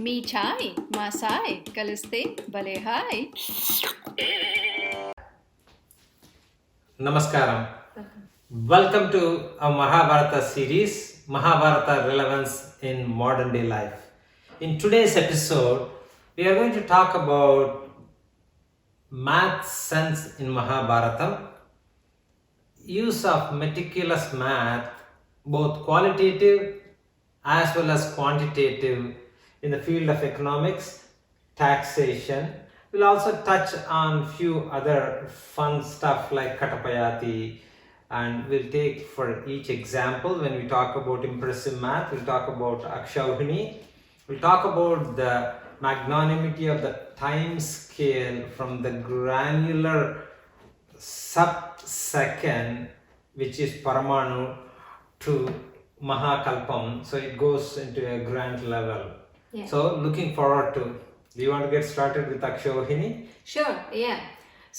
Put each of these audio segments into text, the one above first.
మీ చాయ్ మా సాయ్ కలిస్తే భలే hi. Namaskaram. Welcome to a Mahabharata series, Mahabharata Relevance in Modern Day Life. In today's episode, we are going to talk about math sense in Mahabharatam, use of meticulous math, both qualitative as well as quantitative in the field of economics, taxation. We'll also touch on few other fun stuff like Katapayati, and we'll take for each example. When we talk about impressive math, we'll talk about Akshouhini. We'll talk about the magnanimity of the time scale from the granular sub-second, which is Paramanu, to Mahakalpam. So it goes into a grand level. Yeah. So looking forward to. Do you want to get started with Akshouhini? Sure, yeah.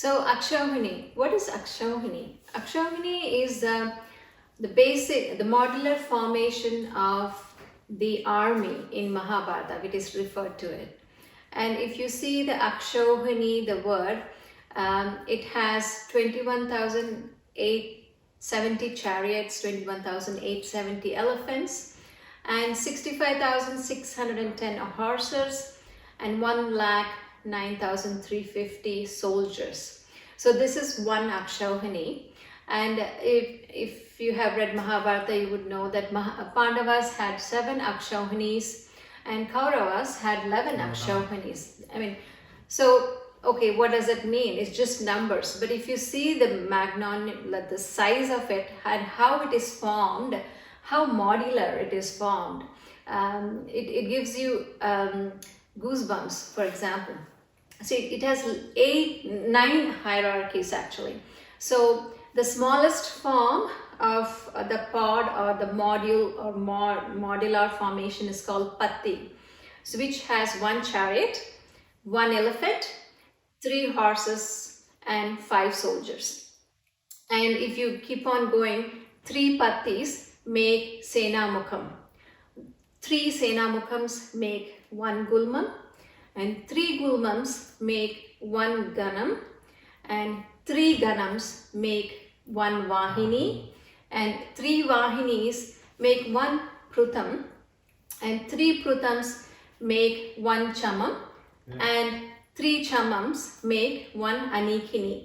So Akshouhini, what is Akshouhini? Akshouhini is the modular formation of the army in Mahabharata, which is referred to it. And if you see the Akshouhini, the word, it has 21,870 chariots, 21,870 elephants, and 65,610 horses, and 1,09,350 soldiers. So this is one Akshouhini. And if you have read Mahabharata, you would know that Pandavas had 7 Akshouhinis and Kauravas had 11 Akshouhinis. I mean, so okay, what does it mean? It's just numbers. But if you see the the size of it and how it is formed, how modular it is formed, it gives you goosebumps, for example. See, it has 9 hierarchies actually. So the smallest form of the pod or the module or modular formation is called Patti, so which has 1 chariot, 1 elephant, 3 horses, and 5 soldiers. And if you keep on going, 3 Pattis make Senamukham. 3 Senamukhams make 1 Gulmam, and 3 Gulmams make 1 Ganam, and 3 Ganams make 1 Vahini, and 3 Vahinis make 1 Prutam, and 3 Prutams make 1 Chamam, and 3 Chamams make 1 Anikini.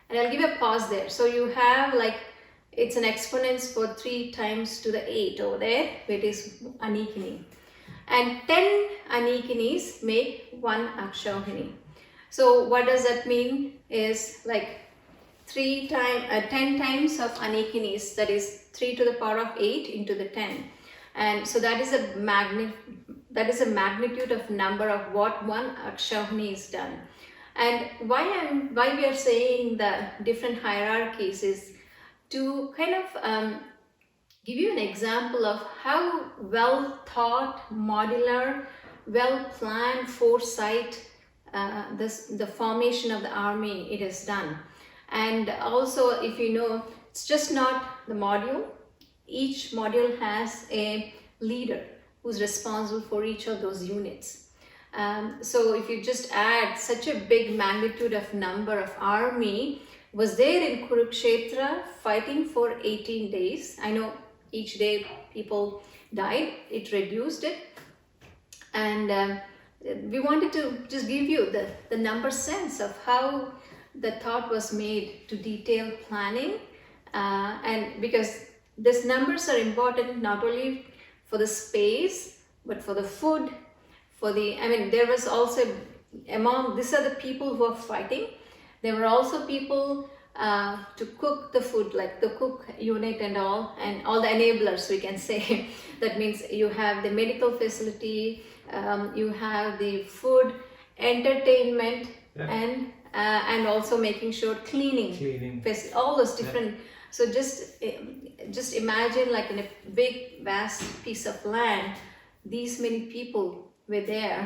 And I'll give a pause there. So you have like, it's an exponents for 3 times to the 8 over there, it is Anikini. And 10 Anikinis make 1 Akshouhini. So what does that mean is like 10 times of Anikinis, that is 3 to the power of 8 into the 10. And so that is a magnitude of number of what 1 Akshouhini is done. And why we are saying the different hierarchies is to kind of give you an example of how well thought, modular, well planned, foresight, the formation of the army it is done. And also, if you know, it's just not the module. Each module has a leader who's responsible for each of those units. So if you just add such a big magnitude of number of army was there in Kurukshetra fighting for 18 days. I know each day people died, it reduced it. And we wanted to just give you the number sense of how the thought was made to detailed planning. And because these numbers are important not only for the space, but for the food, there was also these are the people who are fighting. There were also people to cook the food, like the cook unit and all the enablers, we can say. That means you have the medical facility, you have the food, entertainment, and also making sure cleaning. All those different. So just imagine, like in a big vast piece of land, these many people were there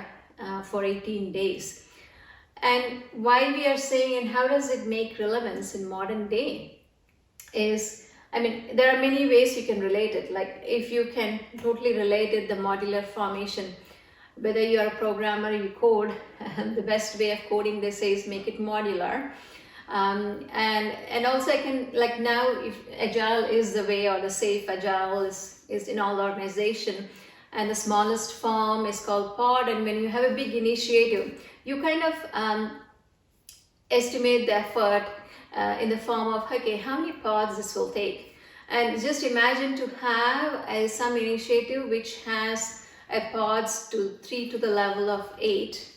for 18 days. And why we are saying, and how does it make relevance in modern day, is, there are many ways you can relate it. Like if you can totally relate it, the modular formation, whether you're a programmer, you code, the best way of coding, they say, is make it modular. And also I can, like now, if agile is the way, or the safe agile is in all organization, and the smallest form is called pod. And when you have a big initiative, you kind of estimate the effort in the form of, okay, how many pods this will take. And just imagine to have some initiative which has a pods to 3 to the level of 8,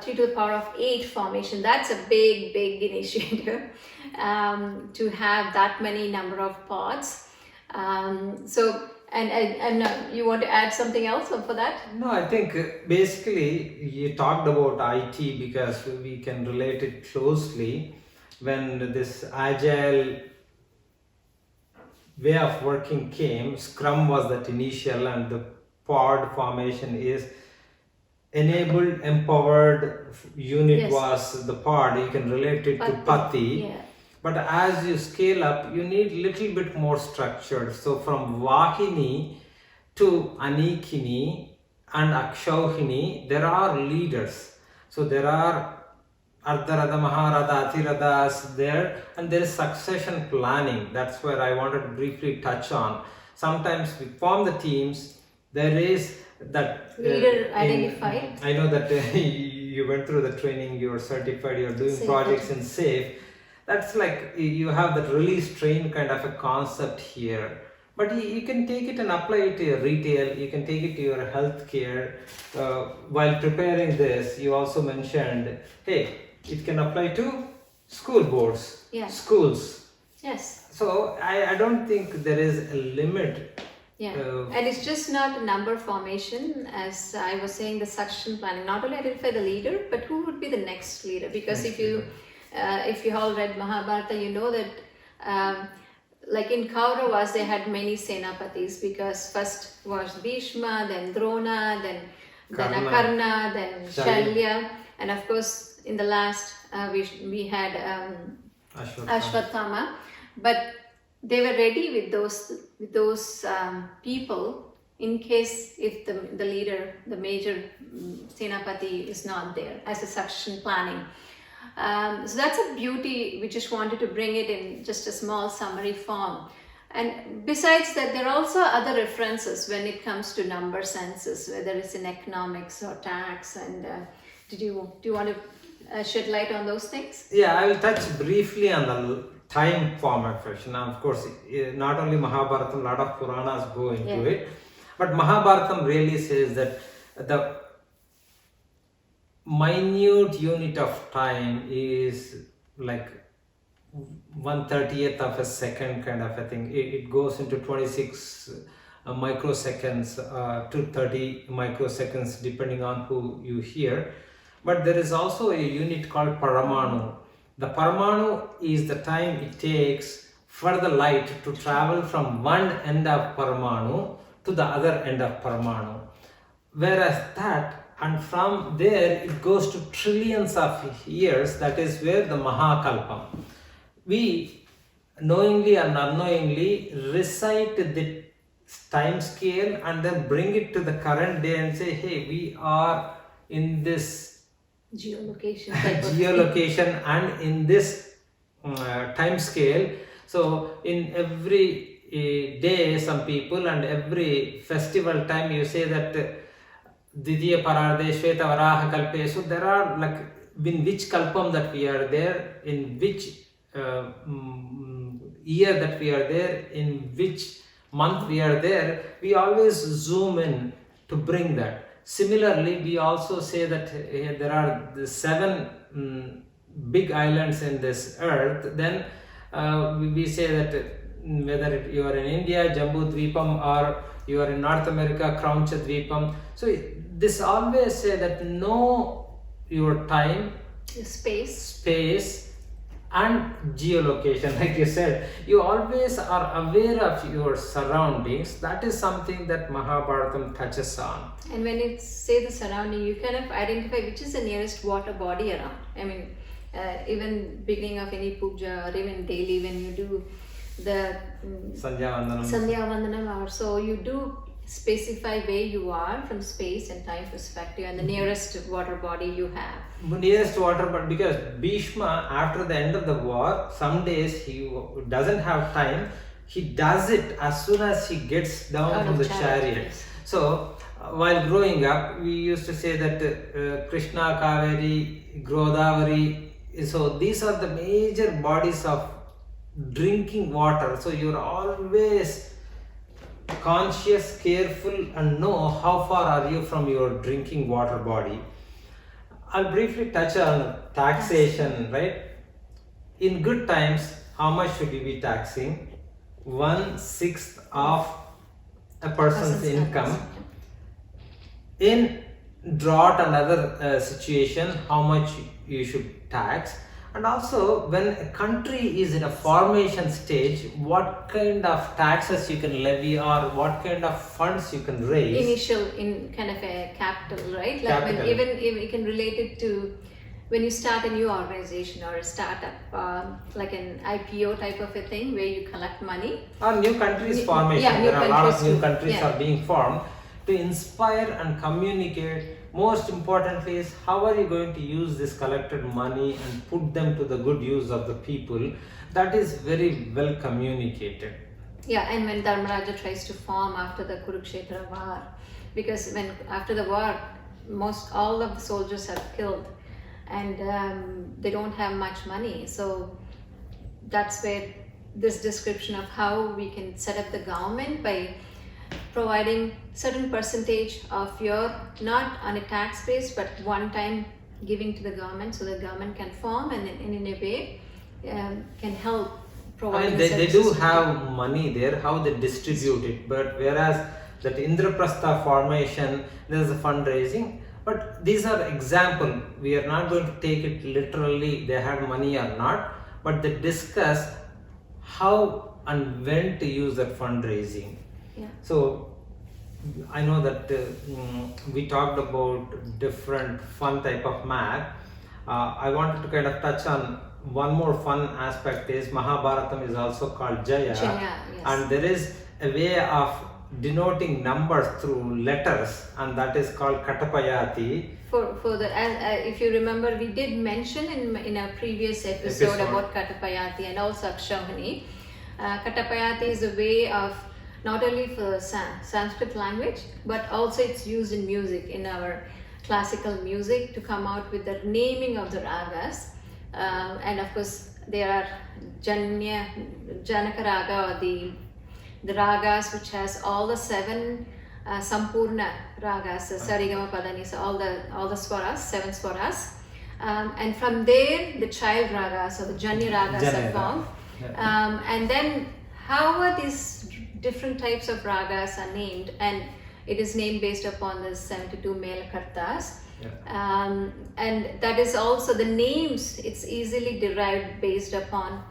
3 to the power of 8 formation. That's a big initiative to have that many number of pods. So, and you want to add something else for that? No, I think basically you talked about IT because we can relate it closely. When this agile way of working came, Scrum was that initial, and the pod formation is enabled, empowered unit. Yes. Was the pod. You can relate it to Pati. Yeah. But as you scale up, you need little bit more structure. So from Vahini to Anikini and Akshouhini, there are leaders. So there are Ardharada, Maharada, Athiradas there, and there is succession planning. That's where I wanted to briefly touch on. Sometimes we form the teams, there is that leader identified. I know that you went through the training, you're certified, you're doing Safe. projects in SAFE. That's like you have that release train kind of a concept here. But you can take it and apply it to your retail, you can take it to your healthcare. While preparing this, you also mentioned, hey, it can apply to school boards, schools. Yes. So I don't think there is a limit. Yeah, and it's just not a number formation, as I was saying, the succession planning. Not only identify the leader, but who would be the next leader. Because if you all read Mahabharata, you know that like in Kauravas, they had many senapatis, because first was Bhishma, then Drona, then Akarna, then Shalya, and of course in the last we had Ashwatthama. But they were ready with those people in case if the leader, the major senapati is not there, as a succession planning. So that's a beauty. We just wanted to bring it in just a small summary form. And besides that, there are also other references when it comes to number senses, whether it's in economics or tax. And do you want to shed light on those things? Yeah, I will touch briefly on the time format version. Now, of course, not only Mahabharatam, a lot of Puranas go into it, but Mahabharatam really says that the minute unit of time is like 1/30th of a second kind of a thing. It goes into 26 microseconds to 30 microseconds depending on who you hear. But there is also a unit called Paramanu. The Paramanu is the time it takes for the light to travel from one end of Paramanu to the other end of Paramanu. Whereas that, and from there it goes to trillions of years, that is where the Mahakalpam. We knowingly and unknowingly recite the time scale and then bring it to the current day and say, hey, we are in this geolocation and in this time scale. So in every day, some people, and every festival time, you say that Didiya Pararde Shweta Varaha Kalpe. So there are like in which kalpam that we are there, in which year that we are there, in which month we are there, we always zoom in to bring that. Similarly, we also say that there are the 7 big islands in this earth. Then we say that whether you are in India, Jambu Dvipam, or you are in North America, Krauncha Dvipam. So this always say that know your time, space and geolocation. Like you said, you always are aware of your surroundings. That is something that Mahabharatam touches on. And when it say the surrounding, you kind of identify which is the nearest water body around. I mean, even beginning of any puja, or even daily when you do the Sandhya Vandanam, or so you do specify where you are from space and time perspective and the nearest water body you have. Nearest water, but because Bhishma, after the end of the war, some days he doesn't have time. He does it as soon as he gets down Out from of the chariot, chariot. yes. So, while growing up, we used to say that Krishna, Kaveri, Godavari. So these are the major bodies of drinking water. So you're always conscious, careful, and know how far are you from your drinking water body. I'll briefly touch on taxation, right? In good times, how much should you be taxing? 1/6 of a person's income. In drought and other situation, how much you should tax. And also, when a country is in a formation stage, what kind of taxes you can levy or what kind of funds you can raise? Initial in kind of a capital, right? Like Capital. even if you can relate it to when you start a new organization or a startup, like an IPO type of a thing where you collect money. Or new countries formation. Yeah, new there are a lot of countries new too. countries Yeah. are being formed to inspire and communicate. Most importantly is how are you going to use this collected money and put them to the good use of the people. That is very well communicated. Yeah, and when Dharmaraja tries to form after the Kurukshetra war, because when after the war, all of the soldiers have killed, and they don't have much money. So that's where this description of how we can set up the government by providing certain percentage of your, not on a tax base, but one time giving to the government, so the government can form and in a way can help provide. I mean, they do have money there, how they distribute it, but whereas that Indraprastha formation, there is a fundraising. But these are example. We are not going to take it literally, they have money or not, but they discuss how and when to use that fundraising. Yeah. So I know that we talked about different fun type of math. I wanted to kind of touch on one more fun aspect is Mahabharatam is also called Jaya, Yes. and there is a way of denoting numbers through letters, and that is called Katapayati. For the if you remember, we did mention in a previous episode about Katapayati and also Akshouhini. Katapayati is a way of not only for Sanskrit language, but also it's used in music, in our classical music, to come out with the naming of the ragas. And of course, there are Janaka Raga, or the ragas which has all the 7 Sampurna ragas, Sarigama Padani, so all the swaras, 7 swaras. And from there, the child ragas or the Janya ragas are formed. Yeah. And then how are these different types of ragas are named, and it is named based upon the 72 male kartas. Yeah. And that is also the names, it's easily derived based upon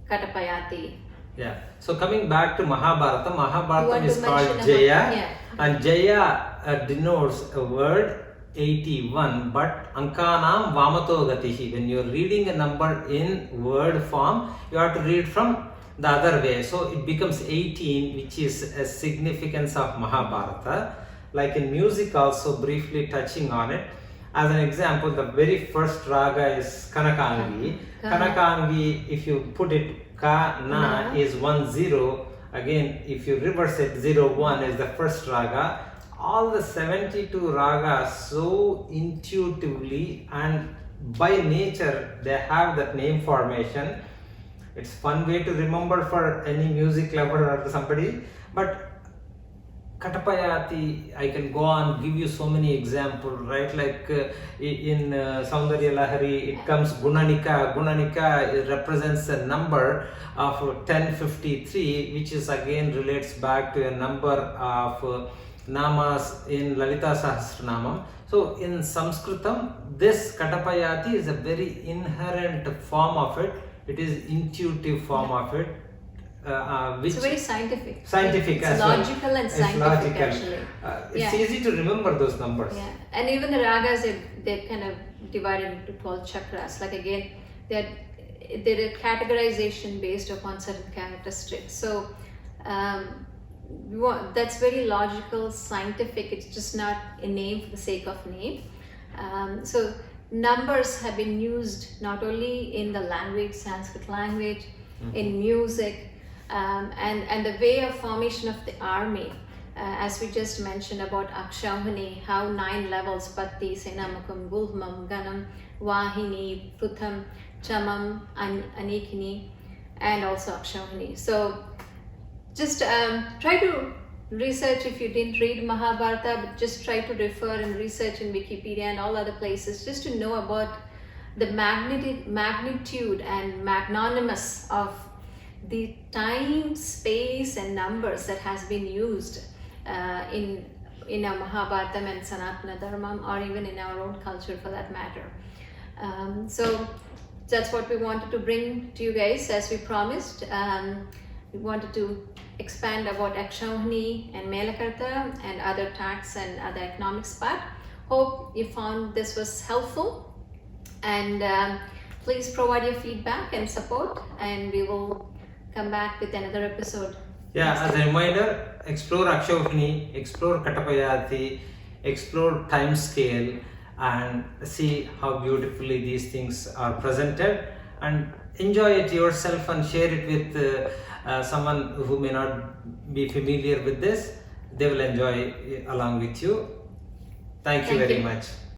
Katapayati. Yeah. So coming back to Mahabharata, Mahabharata is called Jaya. And Jaya denotes a word 81, but Ankanam Vamato Gatihi. When you're reading a number in word form, you have to read from the other way. So it becomes 18, which is a significance of Mahabharata. Like in music also, briefly touching on it. As an example, the very first raga is Kanakangi. Kanakangi, if you put it Ka-na is 1-0. Again, if you reverse it, 0-1 is the first raga. All the 72 ragas so intuitively and by nature they have that name formation. It's fun way to remember for any music lover or somebody. But Katapayati, I can go on, give you so many examples, right? Like in Saundarya Lahari, it comes Gunanika. Gunanika represents a number of 1053, which is again relates back to a number of namas in Lalita Sahasranamam. So in Sanskritam, this Katapayati is a very inherent form of it. It is intuitive form of it. Which it's very scientific. It's logical and scientific actually. It's easy to remember those numbers. Yeah, and even the ragas, they're kind of divided into 12 chakras. Like again, they're a categorization based upon certain characteristics. So that's very logical, scientific. It's just not a name for the sake of name. So numbers have been used not only in the language, Sanskrit language, in music, and the way of formation of the army. As we just mentioned about Akshouhini, how 9 levels: Patti, Senamakam, Gulmam, Ganam, Vahini, Putham, Chamam, Anikini, and also Akshouhini. So just try to research. If you didn't read Mahabharata, but just try to refer and research in Wikipedia and all other places, just to know about the magnitude and magnanimous of the time, space, and numbers that has been used in our Mahabharatam and Sanatana Dharmam, or even in our own culture for that matter. So that's what we wanted to bring to you guys, as we promised. We wanted to expand about Akshouhini and Melakarta and other tax and other economics part. Hope you found this was helpful, and please provide your feedback and support, and we will come back with another episode. Yeah, as a reminder, explore Akshouhini, explore Katapayati, explore time scale, and see how beautifully these things are presented, and enjoy it yourself and share it with someone who may not be familiar with this. They will enjoy along with you. Thank you very much.